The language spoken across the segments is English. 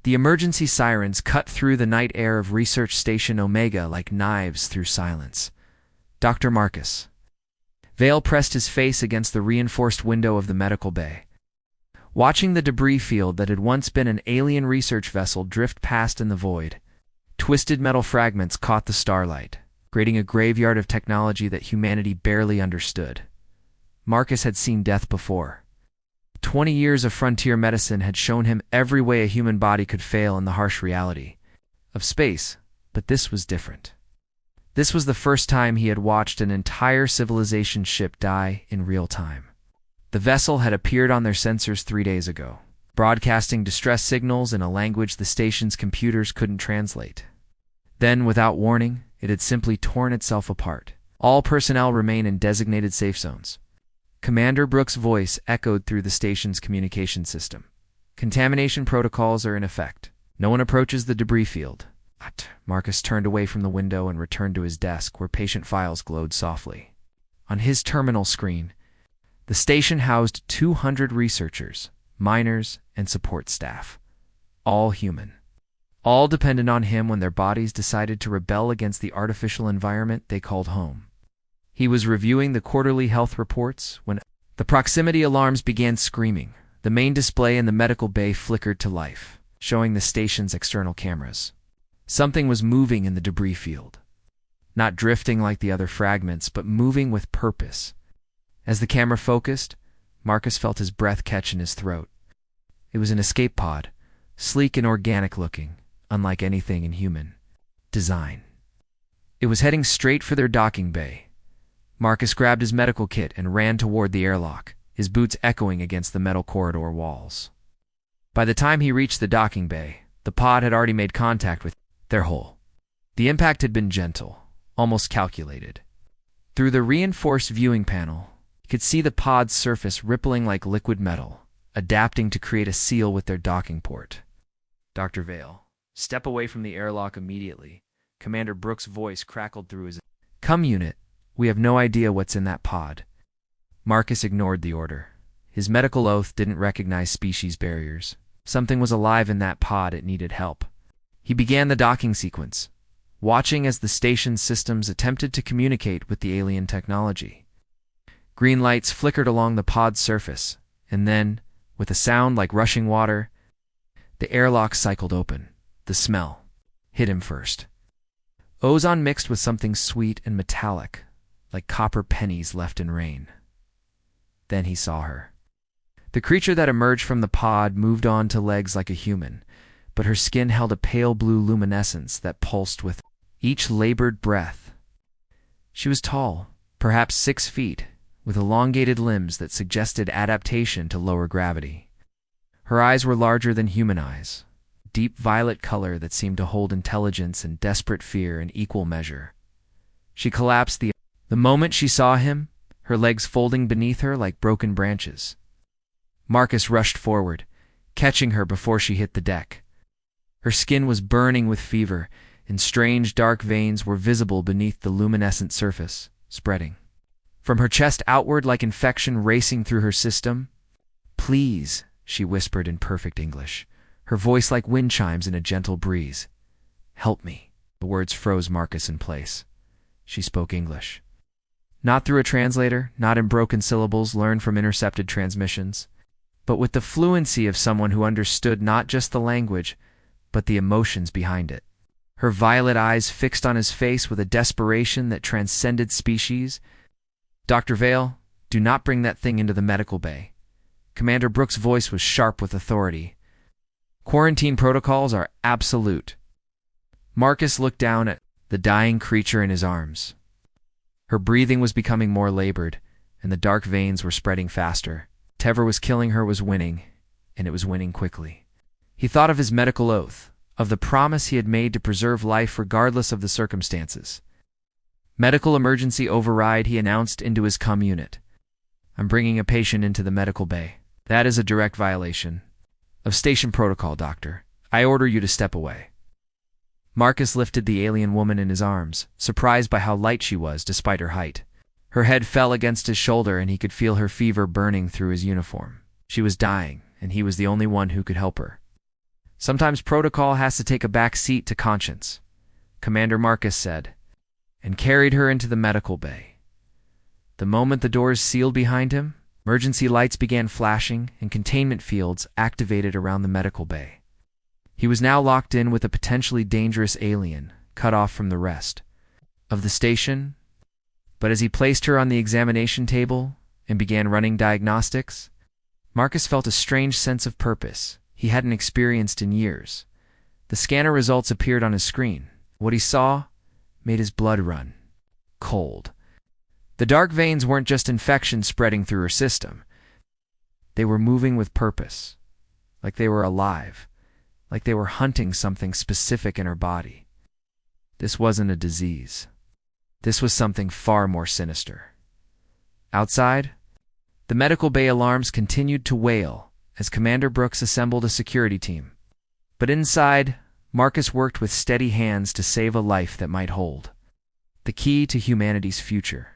The emergency sirens cut through the night air of Research Station Omega like knives through silence. Dr. Marcus. Vale pressed his face against the reinforced window of the medical bay. Watching the debris field that had once been an alien research vessel drift past in the void, twisted metal fragments caught the starlight, creating a graveyard of technology that humanity barely understood. Marcus had seen death before. 20 years of frontier medicine had shown him every way a human body could fail in the harsh reality of space, but this was different. This was the first time he had watched an entire civilization ship die in real time. The vessel had appeared on their sensors 3 days ago, broadcasting distress signals in a language the station's computers couldn't translate. Then, without warning, it had simply torn itself apart. All personnel remain in designated safe zones. Commander Brooks' voice echoed through the station's communication system. Contamination protocols are in effect. No one approaches the debris field. Marcus turned away from the window and returned to his desk, where patient files glowed softly. On his terminal screen, the station housed 200 researchers, miners, and support staff. All human. All dependent on him when their bodies decided to rebel against the artificial environment they called home. He was reviewing the quarterly health reports when the proximity alarms began screaming. The main display in the medical bay flickered to life, showing the station's external cameras. Something was moving in the debris field. Not drifting like the other fragments, but moving with purpose. As the camera focused, Marcus felt his breath catch in his throat. It was an escape pod, sleek and organic looking, unlike anything in human design. It was heading straight for their docking bay. Marcus grabbed his medical kit and ran toward the airlock, his boots echoing against the metal corridor walls. By the time he reached the docking bay, the pod had already made contact with their hull. The impact had been gentle, almost calculated. Through the reinforced viewing panel, he could see the pod's surface rippling like liquid metal, adapting to create a seal with their docking port. Dr. Vale, step away from the airlock immediately. Commander Brooks' voice crackled through his... Come, unit. We have no idea what's in that pod. Marcus ignored the order. His medical oath didn't recognize species barriers. Something was alive in that pod. It needed help. He began the docking sequence, watching as the station's systems attempted to communicate with the alien technology. Green lights flickered along the pod's surface, and then, with a sound like rushing water, the airlock cycled open. The smell hit him first. Ozone mixed with something sweet and metallic, like copper pennies left in rain. Then he saw her. The creature that emerged from the pod moved on to legs like a human, but her skin held a pale blue luminescence that pulsed with each labored breath. She was tall, perhaps 6 feet, with elongated limbs that suggested adaptation to lower gravity. Her eyes were larger than human eyes, deep violet color that seemed to hold intelligence and desperate fear in equal measure. She collapsed the moment she saw him, her legs folding beneath her like broken branches. Marcus rushed forward, catching her before she hit the deck. Her skin was burning with fever, and strange dark veins were visible beneath the luminescent surface, spreading from her chest outward like infection racing through her system. Please, she whispered in perfect English, her voice like wind chimes in a gentle breeze. Help me. The words froze Marcus in place. She spoke English. Not through a translator, not in broken syllables learned from intercepted transmissions, but with the fluency of someone who understood not just the language, but the emotions behind it. Her violet eyes fixed on his face with a desperation that transcended species. Dr. Vale, do not bring that thing into the medical bay. Commander Brooks' voice was sharp with authority. Quarantine protocols are absolute. Marcus looked down at the dying creature in his arms. Her breathing was becoming more labored, and the dark veins were spreading faster. Whatever was killing her was winning, and it was winning quickly. He thought of his medical oath, of the promise he had made to preserve life regardless of the circumstances. Medical emergency override, he announced into his comm unit. I'm bringing a patient into the medical bay. That is a direct violation of station protocol, Doctor. I order you to step away. Marcus lifted the alien woman in his arms, surprised by how light she was despite her height. Her head fell against his shoulder and he could feel her fever burning through his uniform. She was dying, and he was the only one who could help her. Sometimes protocol has to take a back seat to conscience, Commander Marcus said, and carried her into the medical bay. The moment the doors sealed behind him, emergency lights began flashing and containment fields activated around the medical bay. He was now locked in with a potentially dangerous alien, cut off from the rest of the station. But as he placed her on the examination table and began running diagnostics, Marcus felt a strange sense of purpose he hadn't experienced in years. The scanner results appeared on his screen. What he saw made his blood run cold. The dark veins weren't just infection spreading through her system. They were moving with purpose, like they were alive, like they were hunting something specific in her body. This wasn't a disease. This was something far more sinister. Outside, the medical bay alarms continued to wail as Commander Brooks assembled a security team. But inside, Marcus worked with steady hands to save a life that might hold the key to humanity's future.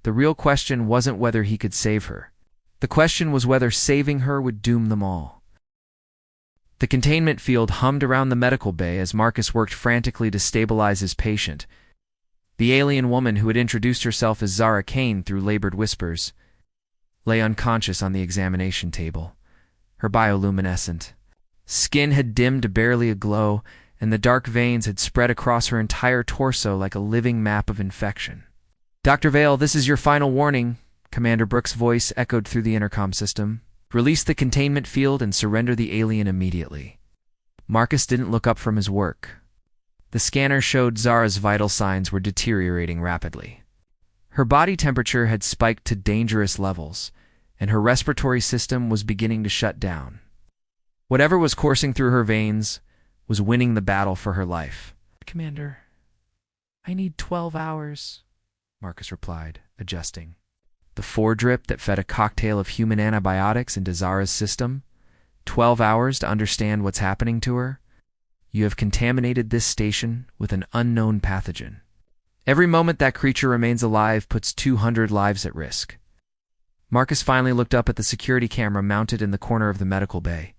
The real question wasn't whether he could save her. The question was whether saving her would doom them all. The containment field hummed around the medical bay as Marcus worked frantically to stabilize his patient. The alien woman who had introduced herself as Zara Kane through labored whispers lay unconscious on the examination table. Her bioluminescent skin had dimmed to barely a glow, and the dark veins had spread across her entire torso like a living map of infection. "Dr. Vale, this is your final warning," Commander Brooks' voice echoed through the intercom system. "Release the containment field and surrender the alien immediately." Marcus didn't look up from his work. The scanner showed Zara's vital signs were deteriorating rapidly. Her body temperature had spiked to dangerous levels, and her respiratory system was beginning to shut down. Whatever was coursing through her veins was winning the battle for her life. "Commander, I need 12 hours, Marcus replied, adjusting the foredrip that fed a cocktail of human antibiotics into Zara's system. 12 hours to understand what's happening to her? You have contaminated this station with an unknown pathogen. Every moment that creature remains alive puts 200 lives at risk." Marcus finally looked up at the security camera mounted in the corner of the medical bay.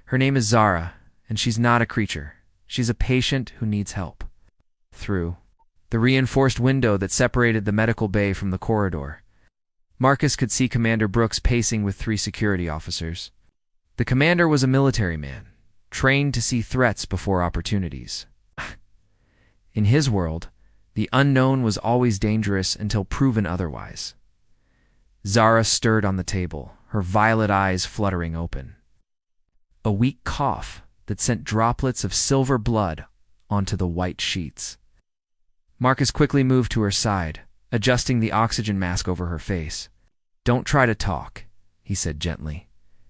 "Her name is Zara, and she's not a creature. She's a patient who needs help." Through the reinforced window that separated the medical bay from the corridor, Marcus could see Commander Brooks pacing with 3 security officers. The commander was a military man, trained to see threats before opportunities. In his world, the unknown was always dangerous until proven otherwise. Zara stirred on the table, her violet eyes fluttering open. A weak cough that sent droplets of silver blood onto the white sheets. Marcus quickly moved to her side, adjusting the oxygen mask over her face. "Don't try to talk," he said gently.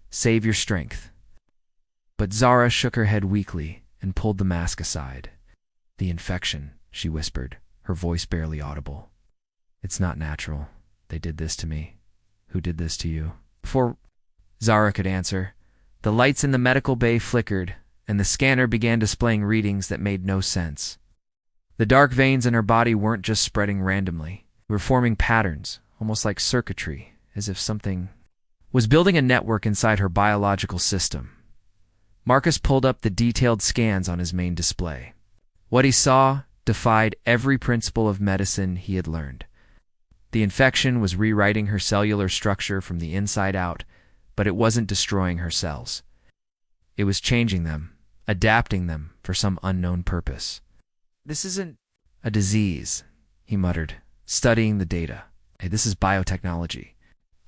"Save your strength." But Zara shook her head weakly and pulled the mask aside. "The infection," she whispered, her voice barely audible. "It's not natural. They did this to me." "Who did this to you?" Before Zara could answer, the lights in the medical bay flickered, and the scanner began displaying readings that made no sense. The dark veins in her body weren't just spreading randomly. They were forming patterns, almost like circuitry, as if something was building a network inside her biological system. Marcus pulled up the detailed scans on his main display. What he saw defied every principle of medicine he had learned. The infection was rewriting her cellular structure from the inside out, but it wasn't destroying her cells. It was changing them, adapting them for some unknown purpose. "This isn't a disease," he muttered, studying the data. "Hey, this is biotechnology."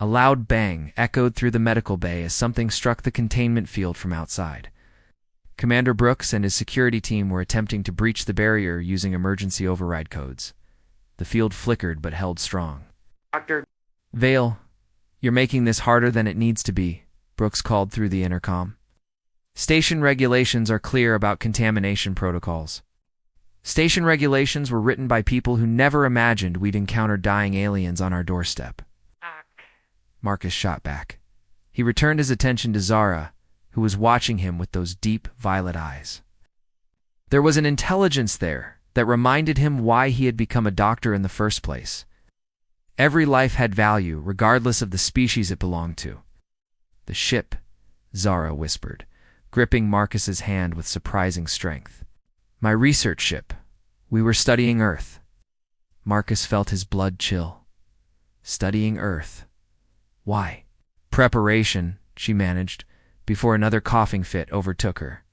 A loud bang echoed through the medical bay as something struck the containment field from outside. Commander Brooks and his security team were attempting to breach the barrier using emergency override codes. The field flickered but held strong. "Dr. Vale, you're making this harder than it needs to be," Brooks called through the intercom. "Station regulations are clear about contamination protocols." Station regulations were written by people who never imagined we'd encounter dying aliens on our doorstep. Marcus shot back. He returned his attention to Zara, who was watching him with those deep violet eyes. There was an intelligence there that reminded him why he had become a doctor in the first place. Every life had value, regardless of the species it belonged to. "The ship," Zara whispered, gripping Marcus's hand with surprising strength. My research ship. We were studying Earth. Marcus felt his blood chill. Studying Earth. Why? Preparation, she managed, before another coughing fit overtook her.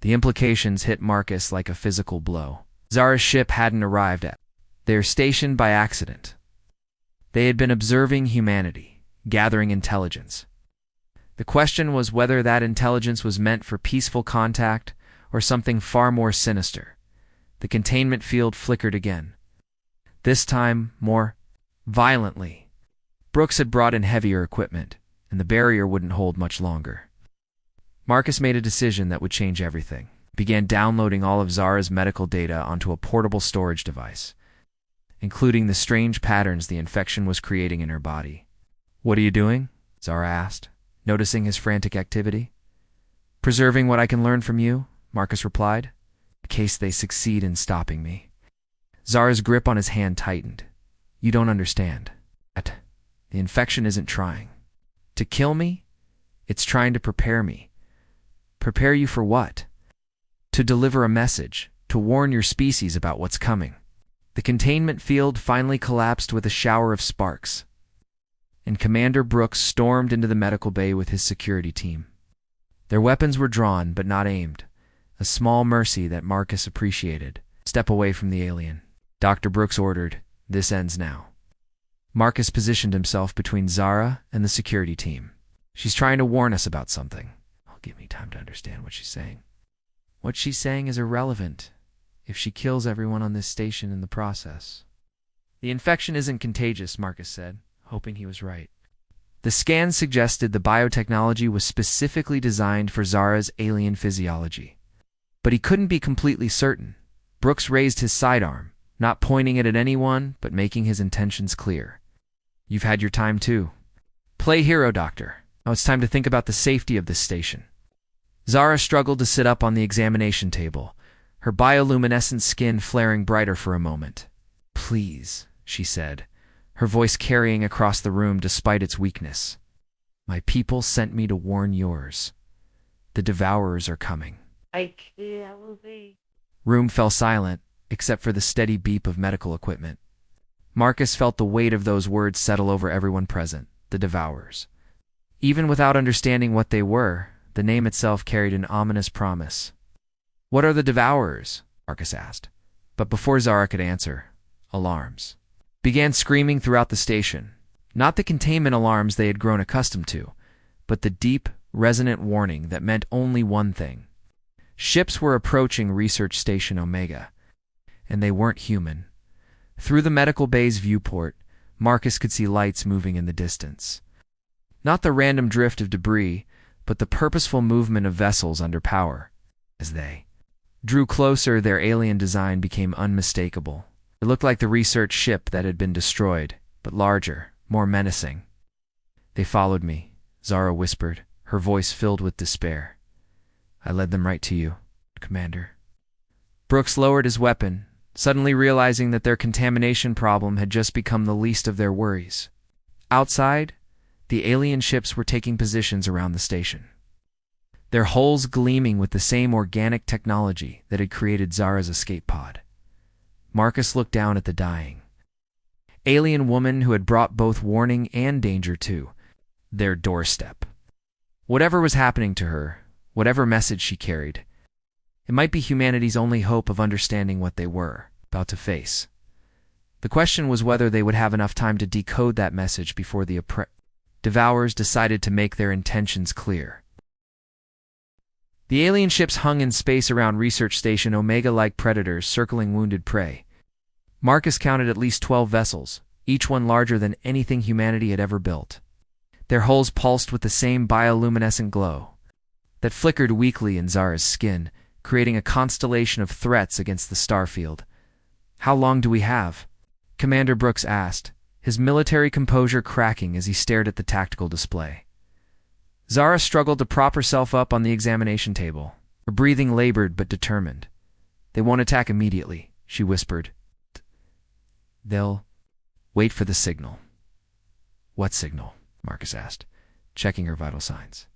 The implications hit Marcus like a physical blow. Zara's ship hadn't arrived at their station by accident. They had been observing humanity, gathering intelligence. The question was whether that intelligence was meant for peaceful contact or something far more sinister. The containment field flickered again. This time, more violently. Brooks had brought in heavier equipment, and the barrier wouldn't hold much longer. Marcus made a decision that would change everything. He began downloading all of Zara's medical data onto a portable storage device, including the strange patterns the infection was creating in her body. "What are you doing?" Zara asked, noticing his frantic activity. "Preserving what I can learn from you," Marcus replied, "in case they succeed in stopping me." Zara's grip on his hand tightened. "You don't understand. The infection isn't trying to kill me. It's trying to prepare me. Prepare you for what? To deliver a message, to warn your species about what's coming." The containment field finally collapsed with a shower of sparks, and Commander Brooks stormed into the medical bay with his security team. Their weapons were drawn but not aimed, a small mercy that Marcus appreciated. "Step away from the alien," Dr. Brooks ordered. "This ends now." Marcus positioned himself between Zara and the security team. "She's trying to warn us about something. I'll give me time to understand what she's saying." "What she's saying is irrelevant if she kills everyone on this station in the process." "The infection isn't contagious," Marcus said, hoping he was right. The scans suggested the biotechnology was specifically designed for Zara's alien physiology. But he couldn't be completely certain. Brooks raised his sidearm, not pointing it at anyone, but making his intentions clear. "You've had your time too. Play hero, Doctor. Now it's time to think about the safety of this station." Zara struggled to sit up on the examination table, her bioluminescent skin flaring brighter for a moment. "Please," she said, her voice carrying across the room despite its weakness. "My people sent me to warn yours. The Devourers are coming." Room fell silent, except for the steady beep of medical equipment. Marcus felt the weight of those words settle over everyone present, the Devourers. Even without understanding what they were, the name itself carried an ominous promise. "What are the Devourers?" Marcus asked. But before Zara could answer, alarms began screaming throughout the station. Not the containment alarms they had grown accustomed to, but the deep, resonant warning that meant only one thing. Ships were approaching Research Station Omega, and they weren't human. Through the medical bay's viewport, Marcus could see lights moving in the distance. Not the random drift of debris, but the purposeful movement of vessels under power. As they drew closer, their alien design became unmistakable. It looked like the research ship that had been destroyed, but larger, more menacing. "They followed me," Zara whispered, her voice filled with despair. "I led them right to you, Commander." Brooks lowered his weapon, suddenly realizing that their contamination problem had just become the least of their worries. Outside, the alien ships were taking positions around the station, their hulls gleaming with the same organic technology that had created Zara's escape pod. Marcus looked down at the dying alien woman who had brought both warning and danger to their doorstep. Whatever was happening to her, whatever message she carried, it might be humanity's only hope of understanding what they were about to face. The question was whether they would have enough time to decode that message before the Devourers decided to make their intentions clear. The alien ships hung in space around Research Station Omega like predators circling wounded prey. Marcus counted at least 12 vessels, each one larger than anything humanity had ever built. Their hulls pulsed with the same bioluminescent glow that flickered weakly in Zara's skin, creating a constellation of threats against the starfield. "How long do we have?" Commander Brooks asked, his military composure cracking as he stared at the tactical display. Zara struggled to prop herself up on the examination table, her breathing labored but determined. "They won't attack immediately," she whispered. "They'll wait for the signal." "What signal?" Marcus asked, checking her vital signs.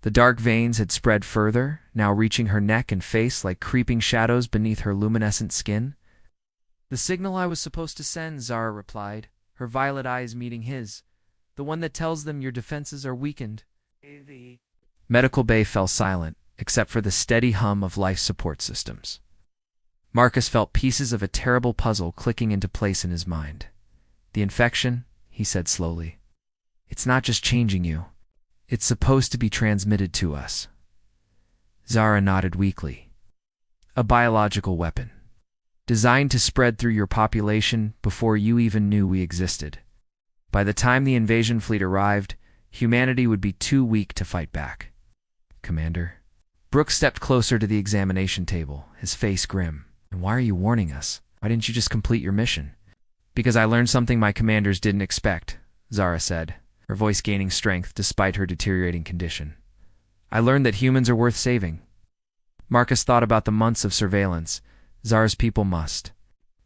The dark veins had spread further, now reaching her neck and face like creeping shadows beneath her luminescent skin. "The signal I was supposed to send," Zara replied, her violet eyes meeting his. "The one that tells them your defenses are weakened." Medical bay fell silent, except for the steady hum of life support systems. Marcus felt pieces of a terrible puzzle clicking into place in his mind. "The infection," he said slowly. "It's not just changing you. It's supposed to be transmitted to us." Zara nodded weakly. "A biological weapon, designed to spread through your population before you even knew we existed. By the time the invasion fleet arrived, humanity would be too weak to fight back." "Commander?" Brooks stepped closer to the examination table, his face grim. "And why are you warning us? Why didn't you just complete your mission?" "Because I learned something my commanders didn't expect," Zara said, her voice gaining strength despite her deteriorating condition. "I learned that humans are worth saving." Marcus thought about the months of surveillance Zara's people must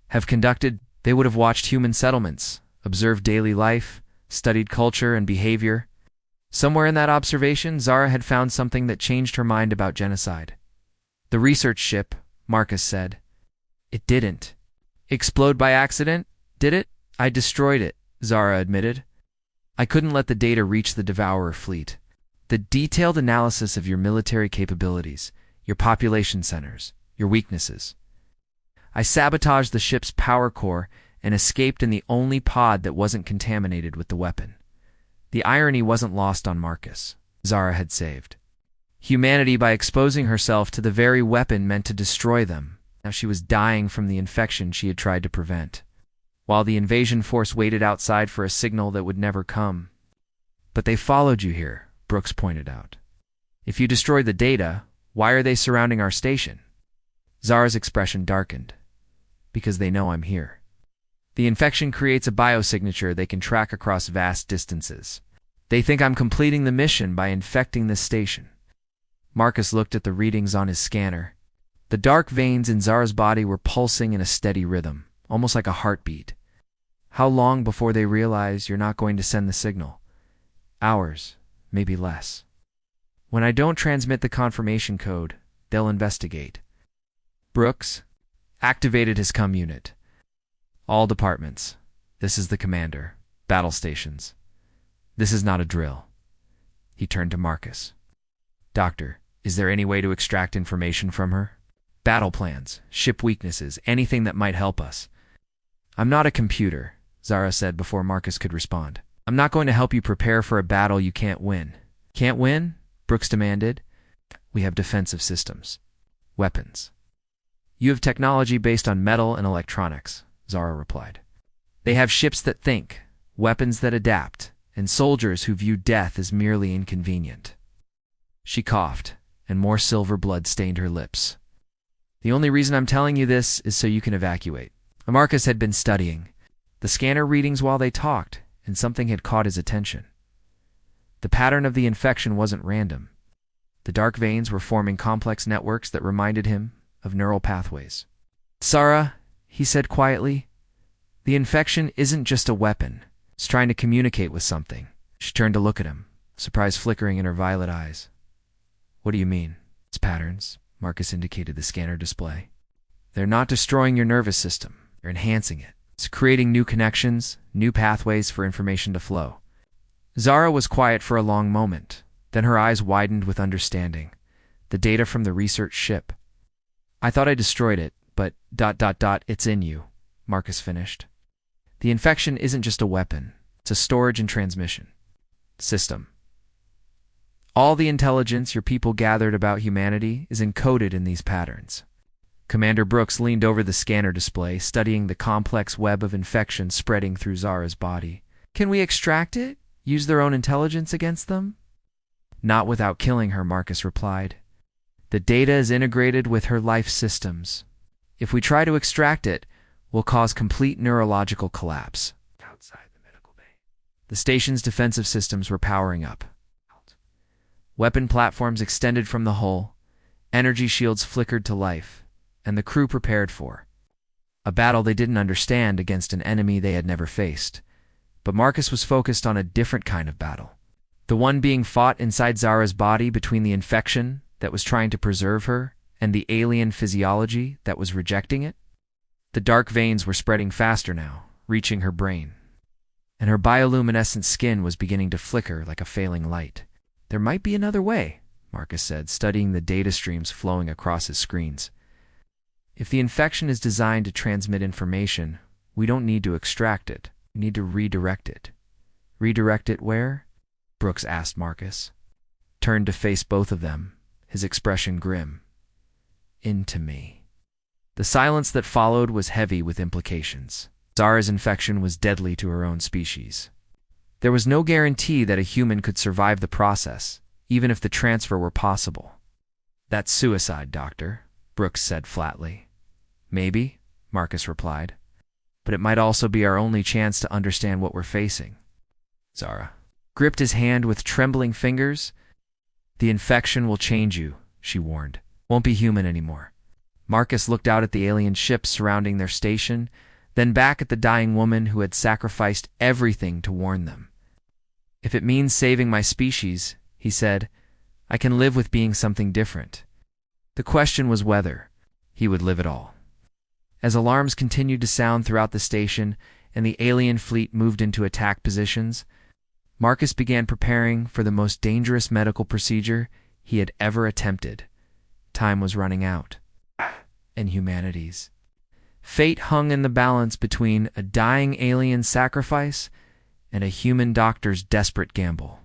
have conducted. They would have watched human settlements, observed daily life, studied culture and behavior. Somewhere in that observation, Zara had found something that changed her mind about genocide. "The research ship," Marcus said. "It didn't explode by accident, did it?" "I destroyed it," Zara admitted. "I couldn't let the data reach the Devourer fleet. The detailed analysis of your military capabilities, your population centers, your weaknesses. I sabotaged the ship's power core and escaped in the only pod that wasn't contaminated with the weapon." The irony wasn't lost on Marcus. Zara had saved humanity by exposing herself to the very weapon meant to destroy them. Now she was dying from the infection she had tried to prevent, while the invasion force waited outside for a signal that would never come. "But they followed you here," Brooks pointed out. "If you destroyed the data, why are they surrounding our station?" Zara's expression darkened. "Because they know I'm here. The infection creates a biosignature they can track across vast distances. They think I'm completing the mission by infecting this station." Marcus looked at the readings on his scanner. The dark veins in Zara's body were pulsing in a steady rhythm, almost like a heartbeat. "How long before they realize you're not going to send the signal?" "Hours, maybe less. When I don't transmit the confirmation code, they'll investigate." Brooks activated his comm unit. "All departments. This is the commander. Battle stations. This is not a drill." He turned to Marcus. "Doctor, is there any way to extract information from her? Battle plans, ship weaknesses, anything that might help us." "I'm not a computer," Zara said before Marcus could respond. "I'm not going to help you prepare for a battle you can't win." "Can't win?" Brooks demanded. "We have defensive systems. Weapons. You have technology based on metal and electronics," Zara replied. "They have ships that think, weapons that adapt, and soldiers who view death as merely inconvenient." She coughed, and more silver blood stained her lips. "The only reason I'm telling you this is so you can evacuate." Marcus had been studying the scanner readings while they talked, and something had caught his attention. The pattern of the infection wasn't random. The dark veins were forming complex networks that reminded him of neural pathways. "Zara," he said quietly, "the infection isn't just a weapon. It's trying to communicate with something." She turned to look at him, surprise flickering in her violet eyes. "What do you mean?" "It's patterns," Marcus indicated the scanner display. "They're not destroying your nervous system. They're enhancing it. It's creating new connections, new pathways for information to flow." Zara was quiet for a long moment. Then her eyes widened with understanding. "The data from the research ship. I thought I destroyed it, but ... it's in you," Marcus finished. "The infection isn't just a weapon. It's a storage and transmission system. All the intelligence your people gathered about humanity is encoded in these patterns." Commander Brooks leaned over the scanner display, studying the complex web of infection spreading through Zara's body. "Can we extract it? Use their own intelligence against them?" "Not without killing her," Marcus replied. "The data is integrated with her life systems. If we try to extract it, we'll cause complete neurological collapse." Outside the medical bay, the station's defensive systems were powering up. Weapon platforms extended from the hull, energy shields flickered to life, and the crew prepared for a battle they didn't understand against an enemy they had never faced. But Marcus was focused on a different kind of battle. The one being fought inside Zara's body between the infection that was trying to preserve her and the alien physiology that was rejecting it? The dark veins were spreading faster now, reaching her brain, and her bioluminescent skin was beginning to flicker like a failing light. There might be another way, Marcus said, studying the data streams flowing across his screens. If the infection is designed to transmit information, we don't need to extract it. We need to redirect it. Redirect it where? Brooks asked Marcus. Turned to face both of them, his expression grim. Into me. The silence that followed was heavy with implications. Zara's infection was deadly to her own species. There was no guarantee that a human could survive the process, even if the transfer were possible. That's suicide, Doctor, Brooks said flatly. Maybe, Marcus replied. But it might also be our only chance to understand what we're facing. Zara gripped his hand with trembling fingers. The infection will change you, she warned. Won't be human anymore. Marcus looked out at the alien ships surrounding their station, then back at the dying woman who had sacrificed everything to warn them. If it means saving my species, he said, I can live with being something different. The question was whether he would live at all. As alarms continued to sound throughout the station and the alien fleet moved into attack positions, Marcus began preparing for the most dangerous medical procedure he had ever attempted. Time was running out. And humanity's fate hung in the balance between a dying alien sacrifice and a human doctor's desperate gamble.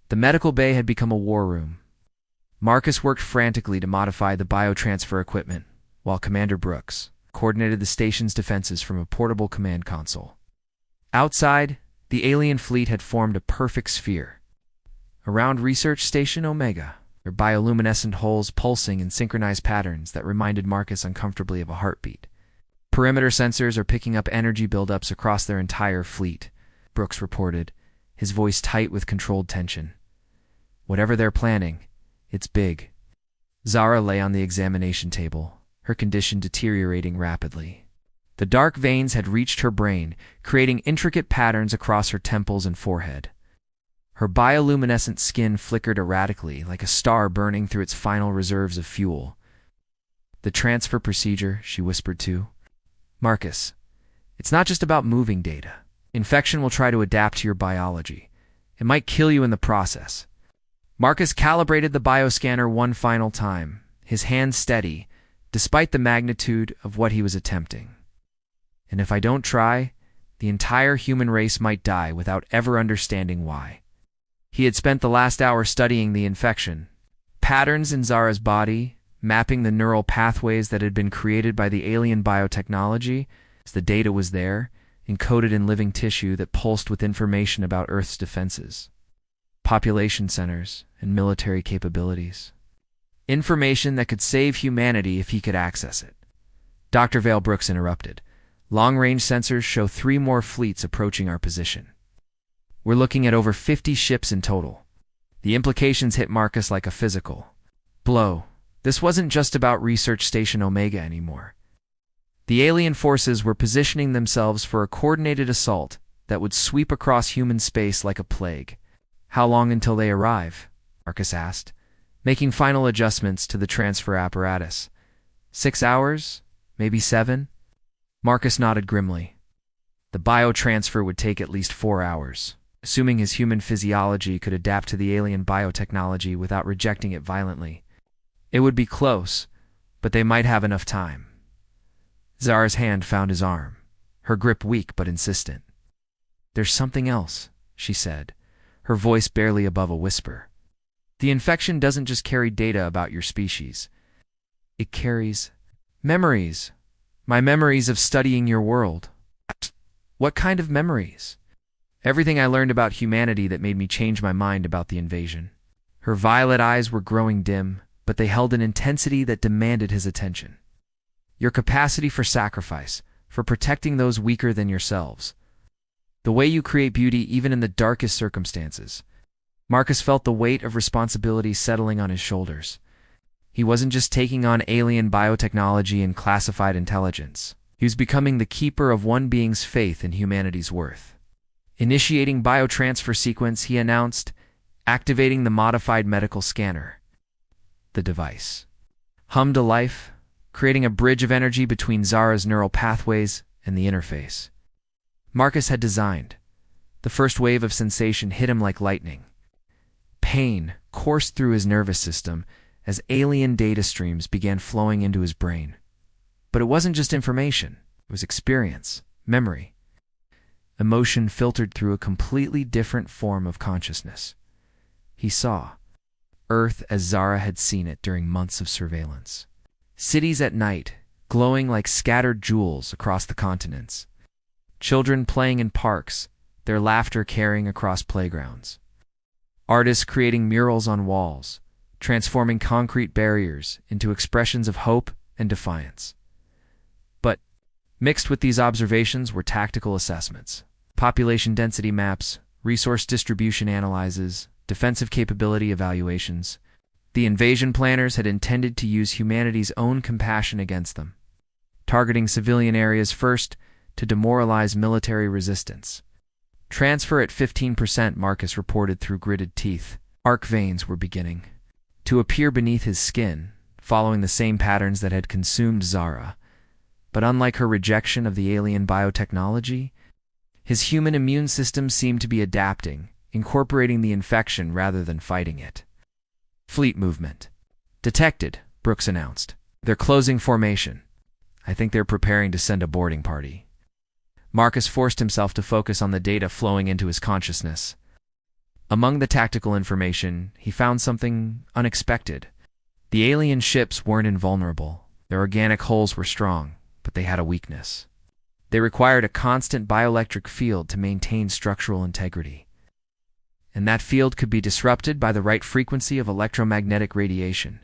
The medical bay had become a war room. Marcus worked frantically to modify the biotransfer equipment, while Commander Brooks coordinated the station's defenses from a portable command console. Outside, the alien fleet had formed a perfect sphere. Around Research Station Omega, their bioluminescent holes pulsing in synchronized patterns that reminded Marcus uncomfortably of a heartbeat. Perimeter sensors are picking up energy buildups across their entire fleet, Brooks reported, his voice tight with controlled tension. Whatever they're planning, it's big. Zara lay on the examination table, her condition deteriorating rapidly. The dark veins had reached her brain, creating intricate patterns across her temples and forehead. Her bioluminescent skin flickered erratically, like a star burning through its final reserves of fuel. The transfer procedure, she whispered to Marcus. It's not just about moving data. Infection will try to adapt to your biology. It might kill you in the process. Marcus calibrated the bioscanner one final time, his hand steady, despite the magnitude of what he was attempting. And if I don't try, the entire human race might die without ever understanding why. He had spent the last hour studying the infection, patterns in Zara's body, mapping the neural pathways that had been created by the alien biotechnology, as the data was there, encoded in living tissue that pulsed with information about Earth's defenses, population centers, and military capabilities. Information that could save humanity if he could access it. Dr. Vale Brooks interrupted. Long-range sensors show 3 more fleets approaching our position. We're looking at over 50 ships in total. The implications hit Marcus like a physical blow. This wasn't just about Research Station Omega anymore. The alien forces were positioning themselves for a coordinated assault that would sweep across human space like a plague. How long until they arrive? Marcus asked, making final adjustments to the transfer apparatus. 6 hours? Maybe 7? Marcus nodded grimly. The biotransfer would take at least 4 hours, assuming his human physiology could adapt to the alien biotechnology without rejecting it violently. It would be close, but they might have enough time. Zara's hand found his arm, her grip weak but insistent. There's something else, she said, her voice barely above a whisper. The infection doesn't just carry data about your species. It carries memories. My memories of studying your world. What kind of memories? Everything I learned about humanity that made me change my mind about the invasion. Her violet eyes were growing dim, but they held an intensity that demanded his attention. Your capacity for sacrifice, for protecting those weaker than yourselves. The way you create beauty even in the darkest circumstances. Marcus felt the weight of responsibility settling on his shoulders. He wasn't just taking on alien biotechnology and classified intelligence. He was becoming the keeper of one being's faith in humanity's worth. Initiating biotransfer sequence, he announced, activating the modified medical scanner. The device hummed to life, creating a bridge of energy between Zara's neural pathways and the interface Marcus had designed. The first wave of sensation hit him like lightning. Pain coursed through his nervous system as alien data streams began flowing into his brain. But it wasn't just information, it was experience, memory. Emotion filtered through a completely different form of consciousness. He saw Earth as Zara had seen it during months of surveillance. Cities at night, glowing like scattered jewels across the continents. Children playing in parks, their laughter carrying across playgrounds. Artists creating murals on walls, transforming concrete barriers into expressions of hope and defiance. But mixed with these observations were tactical assessments, population density maps, resource distribution analyses, defensive capability evaluations. The invasion planners had intended to use humanity's own compassion against them, targeting civilian areas first to demoralize military resistance. Transfer at 15%, Marcus reported through gritted teeth. Arc veins were beginning to appear beneath his skin, following the same patterns that had consumed Zara. But unlike her rejection of the alien biotechnology, his human immune system seemed to be adapting, incorporating the infection rather than fighting it. Fleet movement detected, Brooks announced. They're closing formation. I think they're preparing to send a boarding party. Marcus forced himself to focus on the data flowing into his consciousness. Among the tactical information, he found something unexpected. The alien ships weren't invulnerable. Their organic hulls were strong, but they had a weakness. They required a constant bioelectric field to maintain structural integrity. And that field could be disrupted by the right frequency of electromagnetic radiation.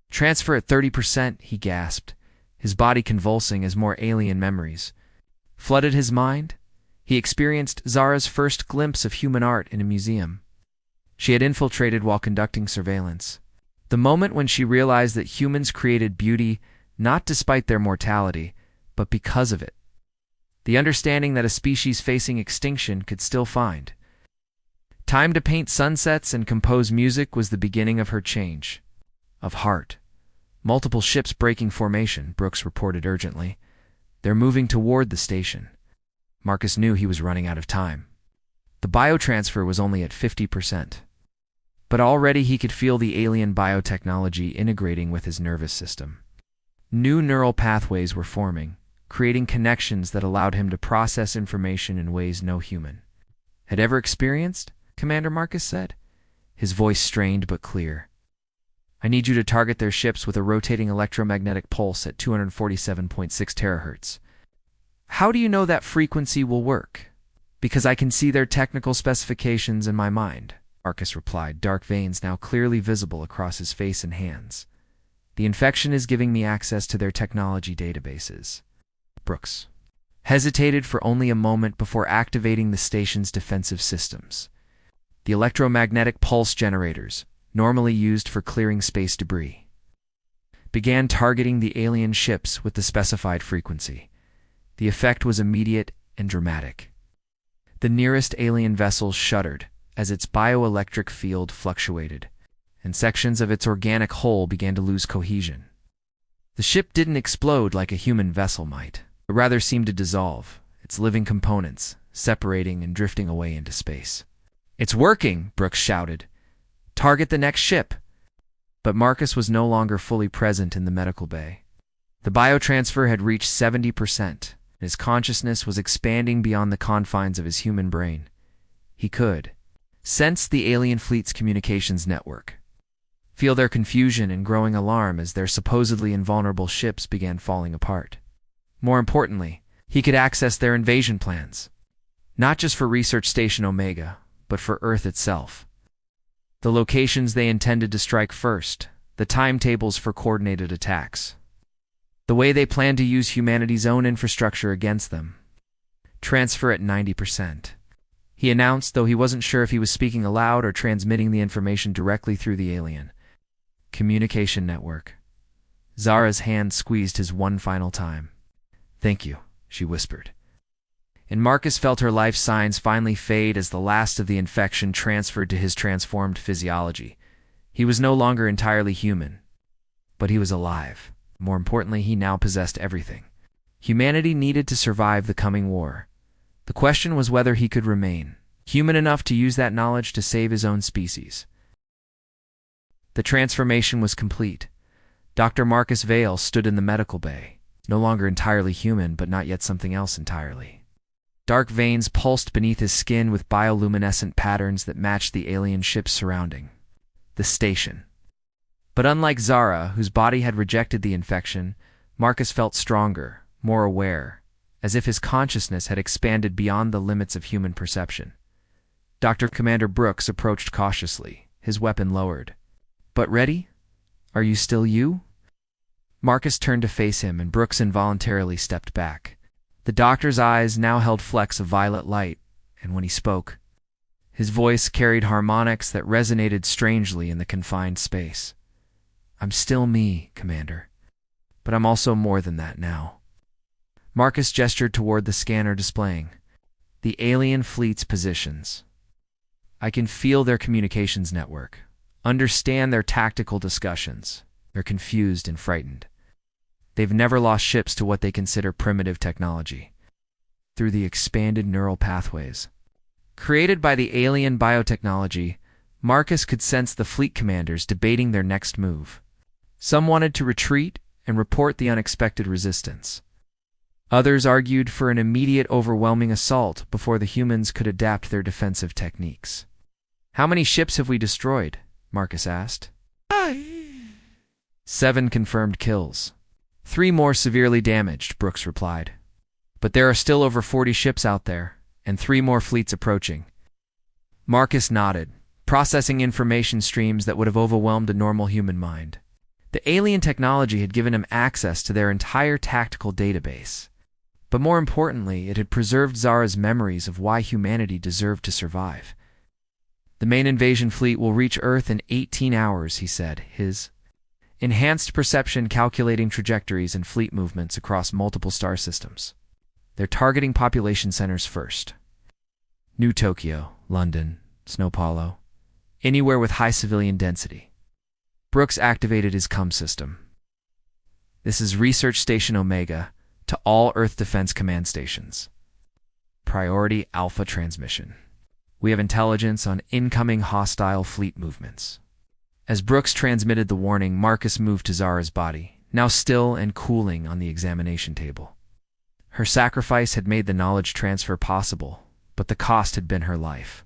Transfer at 30%, he gasped, his body convulsing as more alien memories flooded his mind. He experienced Zara's first glimpse of human art in a museum. She had infiltrated while conducting surveillance. The moment when she realized that humans created beauty not despite their mortality, but because of it. The understanding that a species facing extinction could still find time to paint sunsets and compose music was the beginning of her change. Of heart. Multiple ships breaking formation, Brooks reported urgently. They're moving toward the station. Marcus knew he was running out of time. The biotransfer was only at 50%. But already he could feel the alien biotechnology integrating with his nervous system. New neural pathways were forming, creating connections that allowed him to process information in ways no human had ever experienced, Commander Marcus said, his voice strained but clear. I need you to target their ships with a rotating electromagnetic pulse at 247.6 terahertz. How do you know that frequency will work? Because I can see their technical specifications in my mind, Marcus replied, dark veins now clearly visible across his face and hands. The infection is giving me access to their technology databases. Brooks hesitated for only a moment before activating the station's defensive systems. The electromagnetic pulse generators, normally used for clearing space debris, began targeting the alien ships with the specified frequency. The effect was immediate and dramatic. The nearest alien vessel shuddered as its bioelectric field fluctuated, and sections of its organic hull began to lose cohesion. The ship didn't explode like a human vessel might, but rather seemed to dissolve, its living components separating and drifting away into space. It's working, Brooks shouted. Target the next ship. But Marcus was no longer fully present in the medical bay. The biotransfer had reached 70%, and his consciousness was expanding beyond the confines of his human brain. He could sense the alien fleet's communications network, feel their confusion and growing alarm as their supposedly invulnerable ships began falling apart. More importantly, he could access their invasion plans, not just for Research Station Omega, but for Earth itself. The locations they intended to strike first, the timetables for coordinated attacks, the way they planned to use humanity's own infrastructure against them. Transfer at 90%. He announced, though he wasn't sure if he was speaking aloud or transmitting the information directly through the alien communication network. Zara's hand squeezed his one final time. Thank you, she whispered. and Marcus felt her life signs finally fade as the last of the infection transferred to his transformed physiology. He was no longer entirely human, but he was alive. More importantly, he now possessed everything humanity needed to survive the coming war. The question was whether he could remain human enough to use that knowledge to save his own species. The transformation was complete. Dr. Marcus Vale stood in the medical bay, no longer entirely human, but not yet something else entirely. Dark veins pulsed beneath his skin with bioluminescent patterns that matched the alien ship's surrounding. The station. But unlike Zara, whose body had rejected the infection, Marcus felt stronger, more aware, as if his consciousness had expanded beyond the limits of human perception. Dr. Commander Brooks approached cautiously, his weapon lowered. "But ready? Are you still you?" Marcus turned to face him, and Brooks involuntarily stepped back. The doctor's eyes now held flecks of violet light, and when he spoke, his voice carried harmonics that resonated strangely in the confined space. "I'm still me, Commander, but I'm also more than that now." Marcus gestured toward the scanner displaying the alien fleet's positions. "I can feel their communications network, understand their tactical discussions. They're confused and frightened. They've never lost ships to what they consider primitive technology. Through the expanded neural pathways created by the alien biotechnology, Marcus could sense the fleet commanders debating their next move. Some wanted to retreat and report the unexpected resistance. Others argued for an immediate overwhelming assault before the humans could adapt their defensive techniques. "How many ships have we destroyed?" Marcus asked. 7 confirmed kills. 3 more severely damaged, Brooks replied. "But there are still over 40 ships out there, and 3 more fleets approaching." Marcus nodded, processing information streams that would have overwhelmed a normal human mind. The alien technology had given him access to their entire tactical database. But more importantly, it had preserved Zara's memories of why humanity deserved to survive. "The main invasion fleet will reach Earth in 18 hours, he said, his enhanced perception calculating trajectories and fleet movements across multiple star systems. They're targeting population centers first. New Tokyo, London, Sao Paulo, anywhere with high civilian density." Brooks activated his comm system. "This is Research Station Omega to all Earth Defense Command stations. Priority Alpha transmission. We have intelligence on incoming hostile fleet movements." As Brooks transmitted the warning, Marcus moved to Zara's body, now still and cooling on the examination table. Her sacrifice had made the knowledge transfer possible, but the cost had been her life.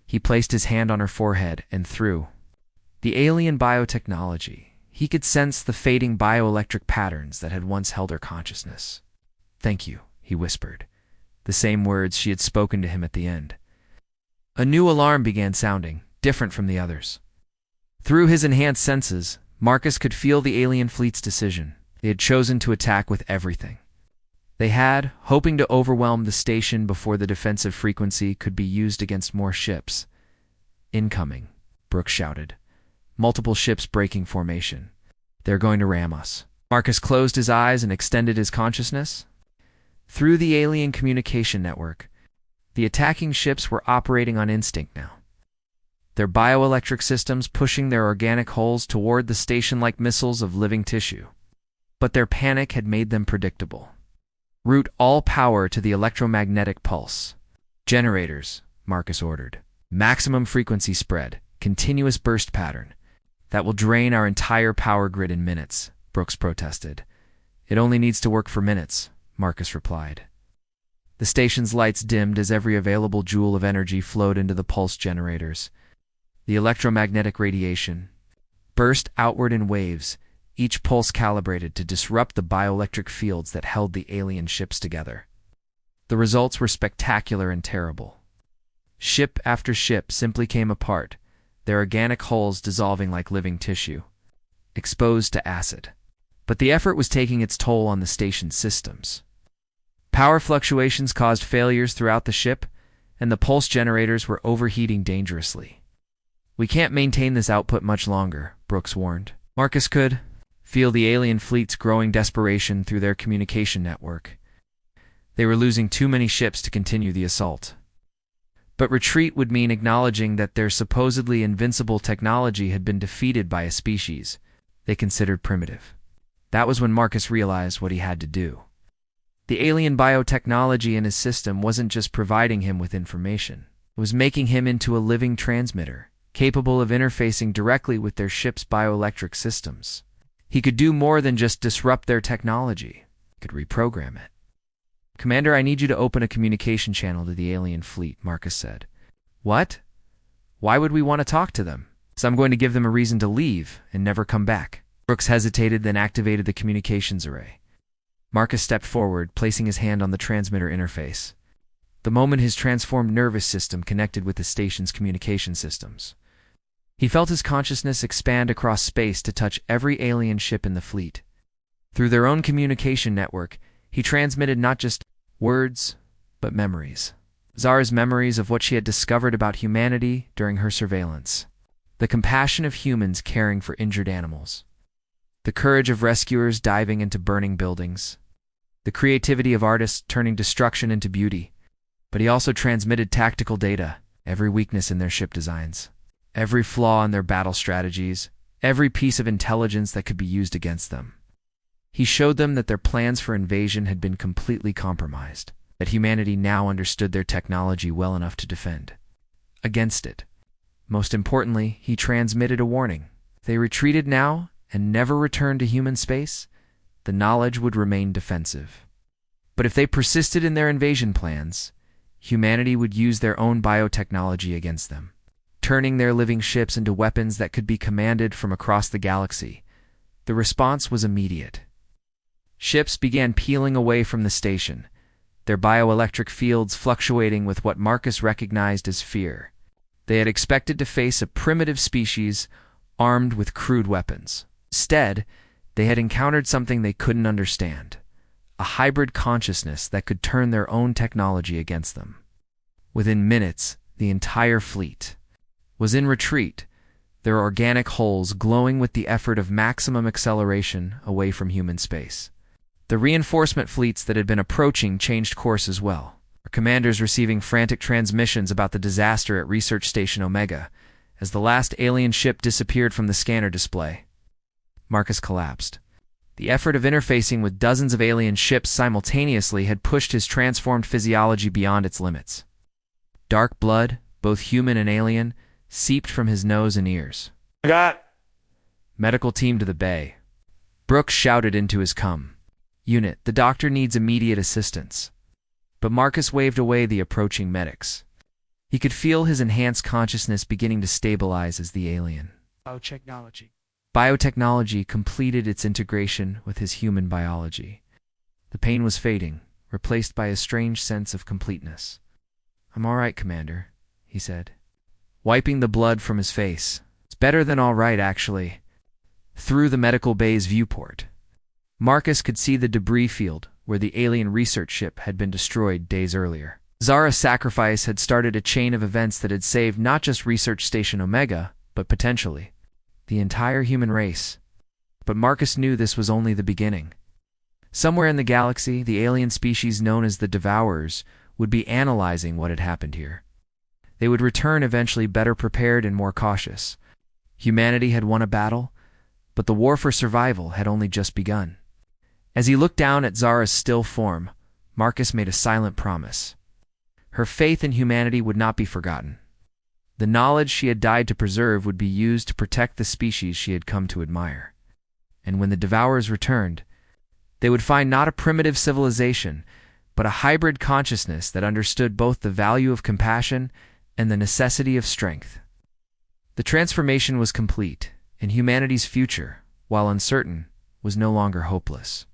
He placed his hand on her forehead, and through the alien biotechnology, he could sense the fading bioelectric patterns that had once held her consciousness. "Thank you," he whispered, the same words she had spoken to him at the end. A new alarm began sounding, different from the others. Through his enhanced senses, Marcus could feel the alien fleet's decision. They had chosen to attack with everything. They had, hoping to overwhelm the station before the defensive frequency could be used against more ships. "Incoming," Brooks shouted. "Multiple ships breaking formation. They're going to ram us." Marcus closed his eyes and extended his consciousness. Through the alien communication network, the attacking ships were operating on instinct now. Their bioelectric systems pushing their organic hulls toward the station like missiles of living tissue. But their panic had made them predictable. "Route all power to the electromagnetic pulse. Generators," Marcus ordered. "Maximum frequency spread, continuous burst pattern. That will drain our entire power grid in minutes," Brooks protested. "It only needs to work for minutes," Marcus replied. The station's lights dimmed as every available joule of energy flowed into the pulse generators. The electromagnetic radiation burst outward in waves, each pulse calibrated to disrupt the bioelectric fields that held the alien ships together. The results were spectacular and terrible. Ship after ship simply came apart, their organic hulls dissolving like living tissue, exposed to acid. But the effort was taking its toll on the station's systems. Power fluctuations caused failures throughout the ship, and the pulse generators were overheating dangerously. "We can't maintain this output much longer," Brooks warned. Marcus could feel the alien fleet's growing desperation through their communication network. They were losing too many ships to continue the assault. But retreat would mean acknowledging that their supposedly invincible technology had been defeated by a species they considered primitive. That was when Marcus realized what he had to do. The alien biotechnology in his system wasn't just providing him with information. It was making him into a living transmitter, capable of interfacing directly with their ship's bioelectric systems. He could do more than just disrupt their technology. He could reprogram it. "Commander, I need you to open a communication channel to the alien fleet," Marcus said. "What? Why would we want to talk to them?" "So I'm going to give them a reason to leave and never come back." Brooks hesitated, then activated the communications array. Marcus stepped forward, placing his hand on the transmitter interface. The moment his transformed nervous system connected with the station's communication systems. He felt his consciousness expand across space to touch every alien ship in the fleet. Through their own communication network, he transmitted not just words, but memories. Zara's memories of what she had discovered about humanity during her surveillance. The compassion of humans caring for injured animals. The courage of rescuers diving into burning buildings. The creativity of artists turning destruction into beauty. But he also transmitted tactical data, every weakness in their ship designs, every flaw in their battle strategies, every piece of intelligence that could be used against them. He showed them that their plans for invasion had been completely compromised, that humanity now understood their technology well enough to defend against it. Most importantly, he transmitted a warning. If they retreated now and never returned to human space, the knowledge would remain defensive. But if they persisted in their invasion plans, humanity would use their own biotechnology against them, turning their living ships into weapons that could be commanded from across the galaxy. The response was immediate. Ships began peeling away from the station, their bioelectric fields fluctuating with what Marcus recognized as fear. They had expected to face a primitive species armed with crude weapons. Instead, they had encountered something they couldn't understand, a hybrid consciousness that could turn their own technology against them. Within minutes, the entire fleet was in retreat, their organic hulls glowing with the effort of maximum acceleration away from human space. The reinforcement fleets that had been approaching changed course as well, our commanders receiving frantic transmissions about the disaster at Research Station Omega as the last alien ship disappeared from the scanner display. Marcus collapsed. The effort of interfacing with dozens of alien ships simultaneously had pushed his transformed physiology beyond its limits. Dark blood, both human and alien, seeped from his nose and ears. "Got Medical team to the bay." Brooks shouted into his unit, "The doctor needs immediate assistance." But Marcus waved away the approaching medics. He could feel his enhanced consciousness beginning to stabilize as the alien biotechnology completed its integration with his human biology. The pain was fading, replaced by a strange sense of completeness. "I'm all right, Commander," he said, wiping the blood from his face. "It's better than all right, actually." Through the medical bay's viewport, Marcus could see the debris field where the alien research ship had been destroyed days earlier. Zara's sacrifice had started a chain of events that had saved not just Research Station Omega, but potentially the entire human race. But Marcus knew this was only the beginning. Somewhere in the galaxy, the alien species known as the Devourers would be analyzing what had happened here. They would return eventually better prepared and more cautious. Humanity had won a battle, but the war for survival had only just begun. As he looked down at Zara's still form, Marcus made a silent promise. Her faith in humanity would not be forgotten. The knowledge she had died to preserve would be used to protect the species she had come to admire. And when the Devourers returned, they would find not a primitive civilization, but a hybrid consciousness that understood both the value of compassion and the necessity of strength. The transformation was complete, and humanity's future, while uncertain, was no longer hopeless.